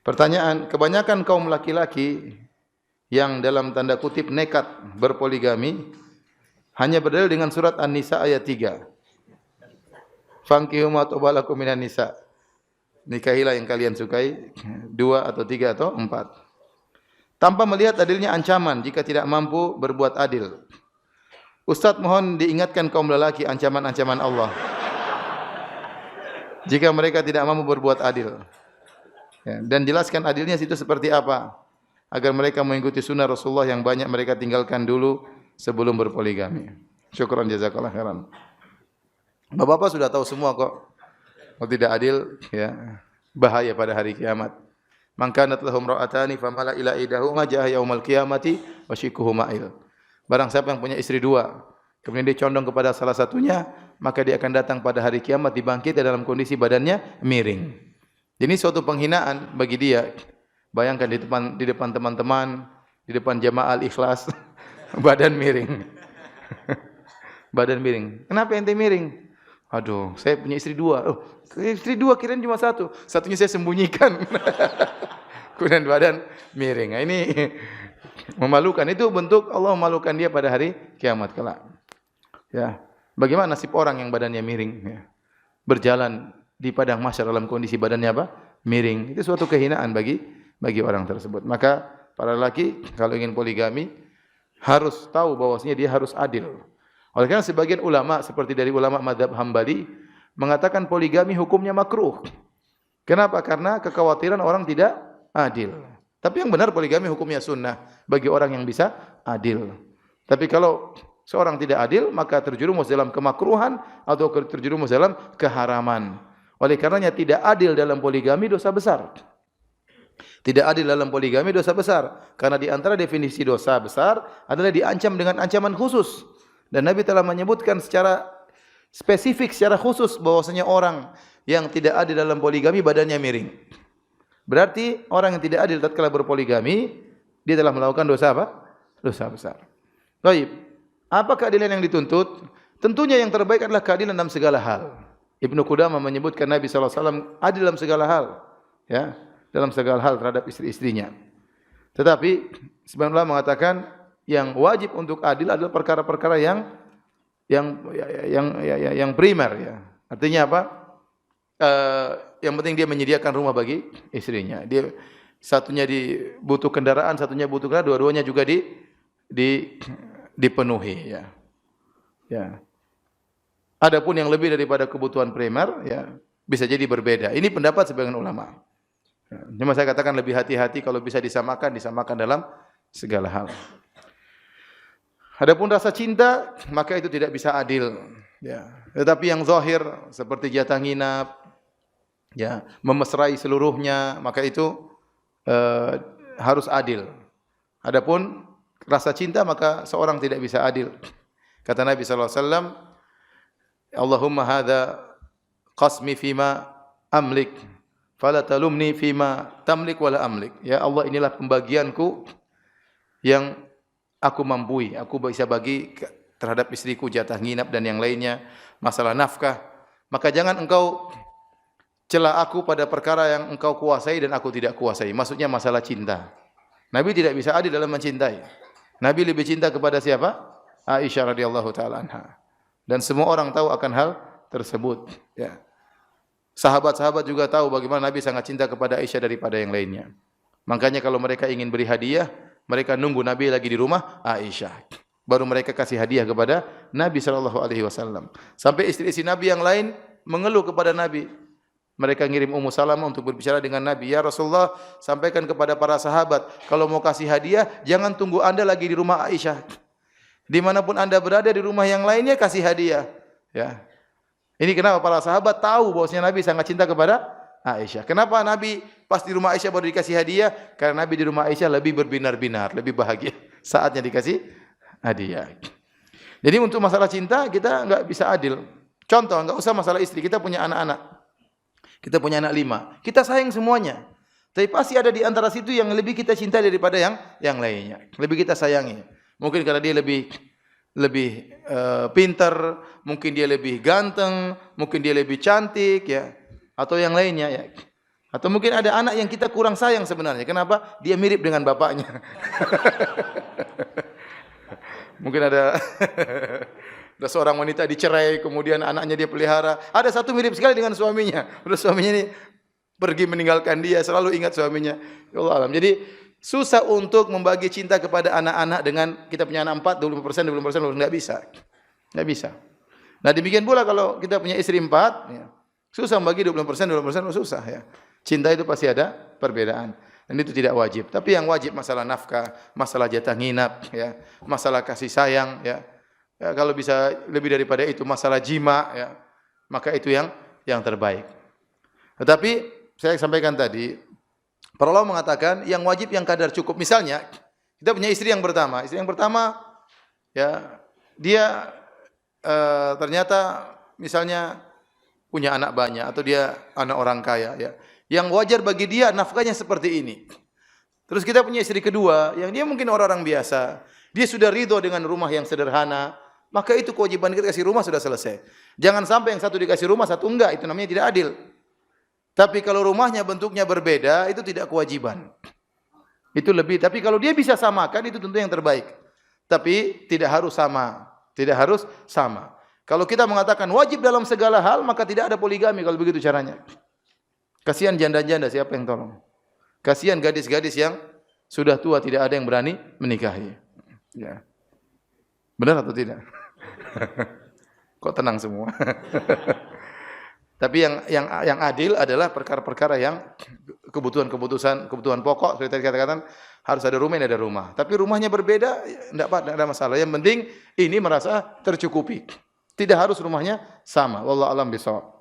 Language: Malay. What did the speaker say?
Pertanyaan, kebanyakan kaum laki-laki yang dalam tanda kutip nekat berpoligami hanya berdalil dengan surat An-Nisa ayat 3. Fankihu ma tabalakum minan nisa. Nikahilah yang kalian sukai, 2 atau 3 atau 4. Tanpa melihat adilnya ancaman jika tidak mampu berbuat adil. Ustaz mohon diingatkan kaum lelaki ancaman-ancaman Allah jika mereka tidak mampu berbuat adil. Ya, dan jelaskan adilnya itu seperti apa agar mereka mengikuti sunnah Rasulullah yang banyak mereka tinggalkan dulu sebelum berpoligami. Syukran jazakallah khairan. Bapak-bapak sudah tahu semua kok. Kalau tidak adil, ya bahaya pada hari kiamat. Man kanat lahum ra'atani famala ila idahu majah yaumal qiyamati wa shikuhu ma'il. Barang siapa yang punya istri 2, kemudian dia condong kepada salah satunya, maka dia akan datang pada hari kiamat dibangkit dalam kondisi badannya miring. Ini suatu penghinaan bagi dia. Bayangkan di depan teman-teman, di depan jamaah Al-Ikhlas, badan miring. Badan miring. Kenapa ente miring? Aduh, saya punya istri 2. Oh, istri 2 kirain cuma 1. Satunya saya sembunyikan. Kemudian badan miring. Nah, ini memalukan. Itu bentuk Allah memalukan dia pada hari kiamat kelak. Ya. Bagaimana nasib orang yang badannya miring? Ya. Berjalan di padang mahsyar dalam kondisi badannya apa? Miring. Itu suatu kehinaan bagi orang tersebut. Maka para lelaki kalau ingin poligami harus tahu bahwasanya dia harus adil. Oleh karena sebagian ulama seperti dari ulama mazhab Hambali mengatakan poligami hukumnya makruh. Kenapa? Karena kekhawatiran orang tidak adil. Tapi yang benar poligami hukumnya sunnah bagi orang yang bisa adil. Tapi kalau seorang tidak adil maka terjerumus dalam kemakruhan atau terjerumus dalam keharaman. Oleh karenanya tidak adil dalam poligami dosa besar. Tidak adil dalam poligami dosa besar. Karena di antara definisi dosa besar adalah diancam dengan ancaman khusus. Dan Nabi telah menyebutkan secara spesifik, secara khusus bahwasanya orang yang tidak adil dalam poligami badannya miring. Berarti orang yang tidak adil tatkala berpoligami dia telah melakukan dosa apa? Dosa besar. Baik. Apa keadilan yang dituntut? Tentunya yang terbaik adalah keadilan dalam segala hal. Ibnu Qudamah menyebutkan Nabi SAW adil dalam segala hal, ya, dalam segala hal terhadap istri-istrinya. Tetapi sebenarnya mengatakan yang wajib untuk adil adalah perkara-perkara yang primer, ya. Artinya apa? Yang penting dia menyediakan rumah bagi istrinya. Dia satunya butuh kendaraan, satunya butuh kendaraan, dua-duanya juga dipenuhi, ya. Ya. Adapun yang lebih daripada kebutuhan primer, ya, bisa jadi berbeda. Ini pendapat sebagian ulama. Cuma saya katakan lebih hati-hati kalau bisa disamakan dalam segala hal. Adapun rasa cinta, maka itu tidak bisa adil. Ya. Tetapi yang zahir seperti jatah nginap, ya, memesrai seluruhnya, maka itu harus adil. Adapun rasa cinta, maka seorang tidak bisa adil. Kata Nabi SAW, Allahumma hadza qasmi fima amlik fala talumni fima tamlik wala amlik. Ya Allah, inilah pembagianku yang aku mampu, aku bisa bagi terhadap istriku jatah nginap dan yang lainnya, masalah nafkah. Maka jangan engkau cela aku pada perkara yang engkau kuasai dan aku tidak kuasai. Maksudnya masalah cinta. Nabi tidak bisa adil dalam mencintai. Nabi lebih cinta kepada siapa? Aisyah radhiyallahu taala anha. Dan semua orang tahu akan hal tersebut, ya. Sahabat-sahabat juga tahu bagaimana Nabi sangat cinta kepada Aisyah daripada yang lainnya. Makanya kalau mereka ingin beri hadiah, mereka nunggu Nabi lagi di rumah Aisyah. Baru mereka kasih hadiah kepada Nabi sallallahu alaihi wasallam. Sampai istri-istri Nabi yang lain mengeluh kepada Nabi. Mereka ngirim Ummu Salamah untuk berbicara dengan Nabi. Ya Rasulullah, sampaikan kepada para sahabat, kalau mau kasih hadiah, jangan tunggu Anda lagi di rumah Aisyah. Dimanapun anda berada di rumah yang lainnya kasih hadiah. Ya. Ini kenapa para sahabat tahu bahwasanya Nabi sangat cinta kepada Aisyah. Kenapa Nabi pas di rumah Aisyah baru dikasih hadiah? Karena Nabi di rumah Aisyah lebih berbinar-binar, lebih bahagia saatnya dikasih hadiah. Jadi untuk masalah cinta kita enggak bisa adil. Contoh, enggak usah masalah istri, kita punya anak-anak. Kita punya anak 5. Kita sayang semuanya. Tapi pasti ada di antara situ yang lebih kita cintai daripada yang lainnya. Lebih kita sayangi. Mungkin karena dia lebih pintar, mungkin dia lebih ganteng, mungkin dia lebih cantik, ya, atau yang lainnya, ya. Atau mungkin ada anak yang kita kurang sayang sebenarnya. Kenapa? Dia mirip dengan bapaknya. Mungkin ada ada seorang wanita dicerai, kemudian anaknya dia pelihara. Ada satu mirip sekali dengan suaminya. Terus suaminya ini pergi meninggalkan dia, selalu ingat suaminya. Ya Allah alam. Jadi susah untuk membagi cinta kepada anak-anak dengan kita punya anak 4, 20%, 20%, enggak bisa. Enggak bisa. Nah, demikian pula kalau kita punya istri 4, ya, susah membagi 20%, 20% susah ya. Cinta itu pasti ada perbedaan. Dan itu tidak wajib. Tapi yang wajib masalah nafkah, masalah jatah nginap, ya, masalah kasih sayang, ya. Ya, kalau bisa lebih daripada itu masalah jima, ya, maka itu yang terbaik. Tetapi saya sampaikan tadi, para ulama mengatakan yang wajib yang kadar cukup. Misalnya kita punya istri yang pertama, ya dia ternyata misalnya punya anak banyak atau dia anak orang kaya, ya. Yang wajar bagi dia nafkahnya seperti ini. Terus kita punya istri kedua yang dia mungkin orang-orang biasa. Dia sudah ridho dengan rumah yang sederhana, maka itu kewajiban kita kasih rumah sudah selesai. Jangan sampai yang satu dikasih rumah, satu enggak, itu namanya tidak adil. Tapi kalau rumahnya bentuknya berbeda, itu tidak kewajiban. Itu lebih, tapi kalau dia bisa samakan, itu tentu yang terbaik. Tapi tidak harus sama. Tidak harus sama. Kalau kita mengatakan wajib dalam segala hal, maka tidak ada poligami kalau begitu caranya. Kasihan janda-janda, siapa yang tolong? Kasihan gadis-gadis yang sudah tua, tidak ada yang berani menikahi. Ya. Benar atau tidak? Kok tenang semua? Tapi yang adil adalah perkara-perkara yang kebutuhan pokok. Seperti tadi katakan harus ada rumah, ini ada rumah. Tapi rumahnya berbeda, tidak ada masalah. Yang penting ini merasa tercukupi. Tidak harus rumahnya sama. Wallahu a'lam bishawab.